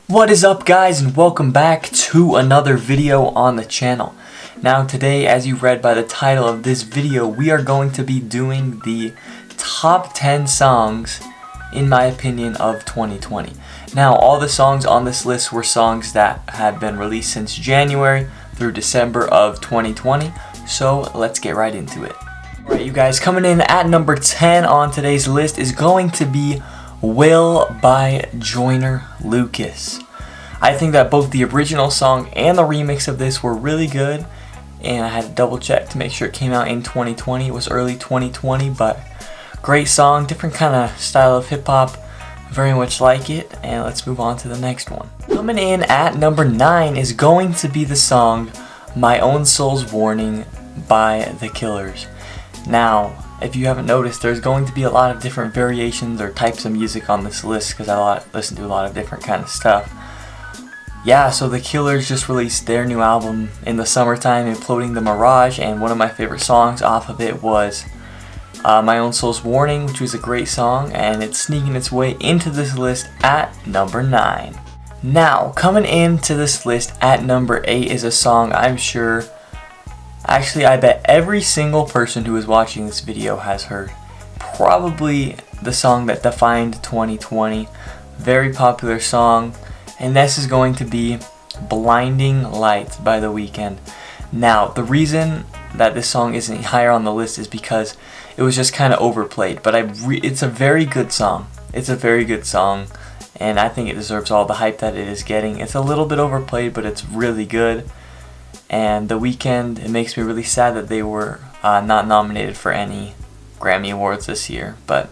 What is up, guys, and welcome back to another video on the channel. Now today, as you read by the title of this video, we are going to be doing the top 10 songs, in my opinion, of 2020. Now, all the songs on this list were songs that have been released since January through December of 2020, so let's get right into it. Alright, you guys, coming in at number 10 on today's list is going to be Will by Joyner Lucas. I think that both the original song and the remix of this were really good, and I had to double check to make sure it came out in 2020. It was early 2020, but great song, different kind of style of hip hop, very much like it, and let's move on to the next one. Coming in at number 9 is going to be the song My Own Soul's Warning by The Killers. Now, if you haven't noticed, there's going to be a lot of different variations or types of music on this list because I listen to a lot of different kind of stuff. Yeah, so The Killers just released their new album in the summertime, Imploding the Mirage, and one of my favorite songs off of it was My Own Soul's Warning, which was a great song, and it's sneaking its way into this list at number 9. Now, coming into this list at number 8 is a song I'm sure, actually I bet every single person who is watching this video has heard. Probably the song that defined 2020, very popular song. And this is going to be Blinding Lights by The Weeknd. Now, the reason that this song isn't higher on the list is because it was just kind of overplayed. But it's a very good song. It's a very good song, and I think it deserves all the hype that it is getting. It's a little bit overplayed, but it's really good. And The Weeknd, it makes me really sad that they were not nominated for any Grammy Awards this year. But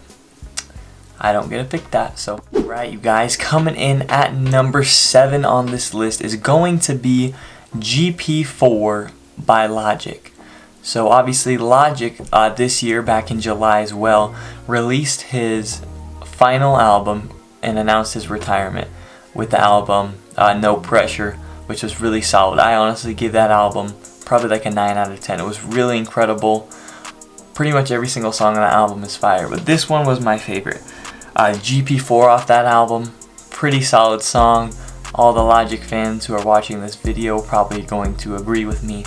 I don't get to pick that, so. Right, you guys, coming in at number 7 on this list is going to be GP4 by Logic. So obviously Logic this year, back in July as well, released his final album and announced his retirement with the album No Pressure, which was really solid. I honestly give that album probably like a 9 out of 10. It was really incredible. Pretty much every single song on that album is fire, but this one was my favorite. GP4 off that album, pretty solid song. All the Logic fans who are watching this video are probably going to agree with me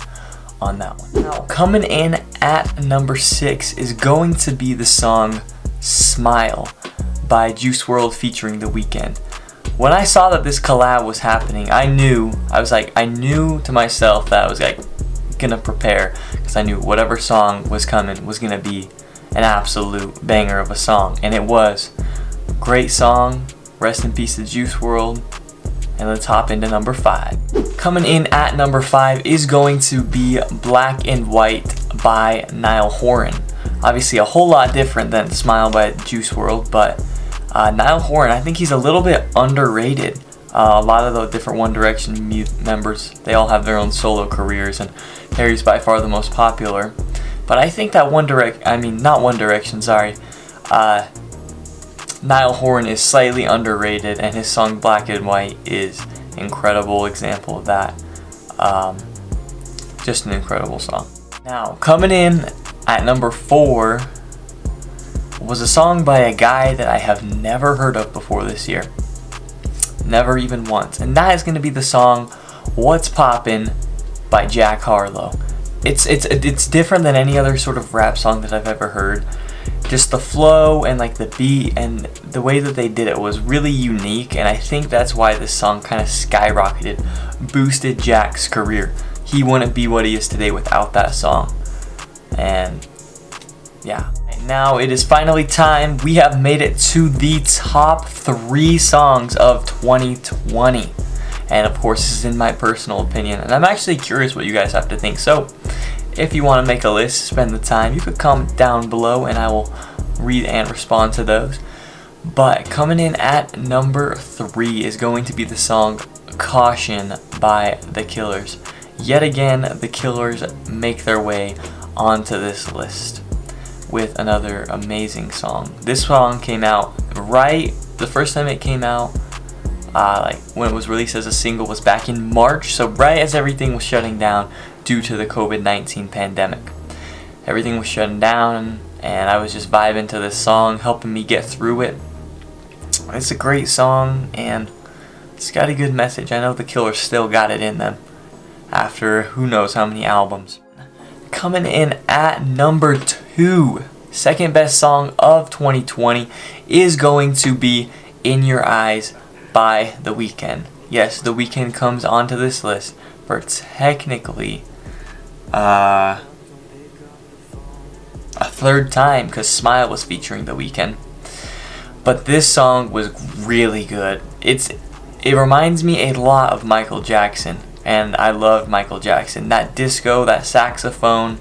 on that one. Now, coming in at number 6 is going to be the song Smile by Juice WRLD featuring The Weeknd. When I saw that this collab was happening, I knew to myself that I was like gonna prepare, because I knew whatever song was coming was gonna be an absolute banger of a song, and it was. Great song, rest in peace to Juice WRLD, and let's hop into number 5. Coming in at number 5 is going to be Black and White by Niall Horan. Obviously a whole lot different than Smile by Juice WRLD, but Niall Horan, I think he's a little bit underrated. A lot of the different One Direction members, they all have their own solo careers, and Harry's by far the most popular. But I think that Niall Horan is slightly underrated, and his song Black and White is an incredible example of that. Just an incredible song. Now, coming in at number 4 was a song by a guy that I have never heard of before this year. Never even once. And that is going to be the song What's Poppin' by Jack Harlow. It's different than any other sort of rap song that I've ever heard. Just the flow and like the beat and the way that they did it was really unique, and I think that's why this song kind of skyrocketed, boosted Jack's career. He wouldn't be what he is today without that song. And yeah. Now it is finally time. We have made it to the top 3 songs of 2020. And of course, this is in my personal opinion, and I'm actually curious what you guys have to think. So if you want to make a list, spend the time, you could comment down below and I will read and respond to those. But coming in at number 3 is going to be the song Caution by The Killers. Yet again, The Killers make their way onto this list with another amazing song. This song came out the first time it came out, like when it was released as a single, was back in March, so right as everything was shutting down due to the COVID-19 pandemic. Everything was shutting down, and I was just vibing to this song, helping me get through it. It's a great song, and It's got a good message. I know the Killers still got it in them after who knows how many albums. Coming in at number 2, second best song of 2020 is going to be In Your Eyes by The Weeknd. Yes, The Weeknd comes onto this list for technically a third time because Smile was featuring The Weeknd. But this song was really good. It reminds me a lot of Michael Jackson, and I love Michael Jackson. That disco, that saxophone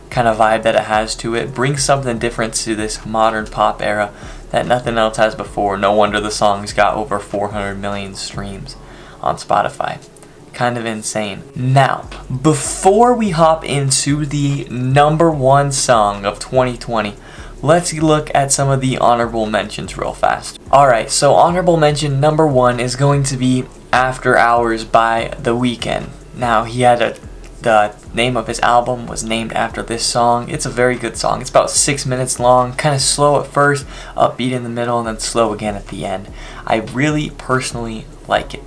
kind of vibe that it has to it brings something different to this modern pop era that nothing else has before. No wonder the song's got over 400 million streams on Spotify. Kind of insane. Now, before we hop into the number 1 song of 2020, let's look at some of the honorable mentions real fast. Alright, so honorable mention number 1 is going to be After Hours by The Weeknd. Now, he had the name of his album was named after this song. It's a very good song. It's about 6 minutes long, kind of slow at first, upbeat in the middle, and then slow again at the end. I really personally like it.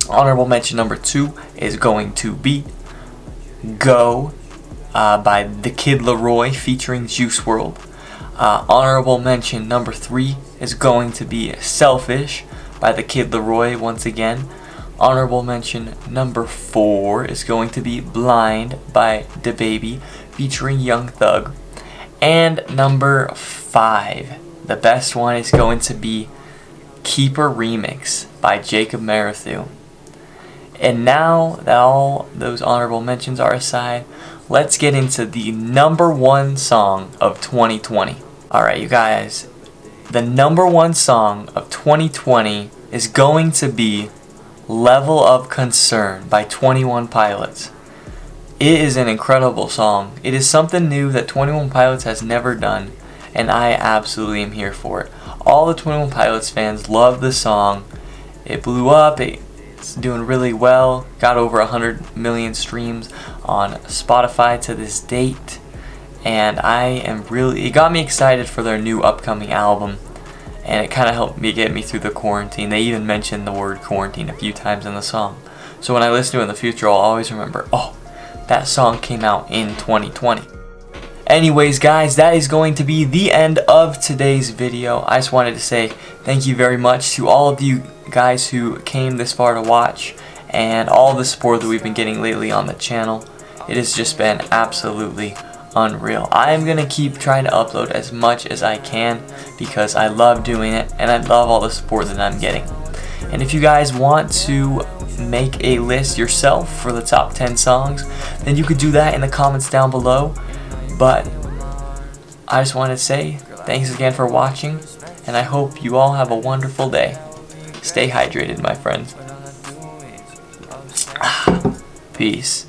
Honorable mention number 2 is going to be Go by The Kid Laroi featuring Juice WRLD. Honorable mention number 3 is going to be Selfish by The Kid Laroi once again. Honorable mention number 4 is going to be Blind by DaBaby featuring Young Thug. And number 5, the best one, is going to be Keeper Remix by Jacob Marathu. And now that all those honorable mentions are aside, let's get into the number 1 song of 2020. Alright, you guys, the number 1 song of 2020 is going to be Level of Concern by 21 Pilots. It is an incredible song. It is something new that 21 Pilots has never done, and I absolutely am here for it. All the 21 Pilots fans love the song. It blew up. It's doing really well. Got over 100 million streams on Spotify to this date. And it got me excited for their new upcoming album. And it kind of helped me get me through the quarantine. They even mentioned the word quarantine a few times in the song. So when I listen to it in the future, I'll always remember, oh, that song came out in 2020. Anyways, guys, that is going to be the end of today's video. I just wanted to say thank you very much to all of you guys who came this far to watch and all the support that we've been getting lately on the channel. It has just been absolutely unreal. I am going to keep trying to upload as much as I can because I love doing it and I love all the support that I'm getting. And if you guys want to make a list yourself for the top 10 songs, then you could do that in the comments down below. But I just want to say thanks again for watching, and I hope you all have a wonderful day. Stay hydrated, my friends. Peace.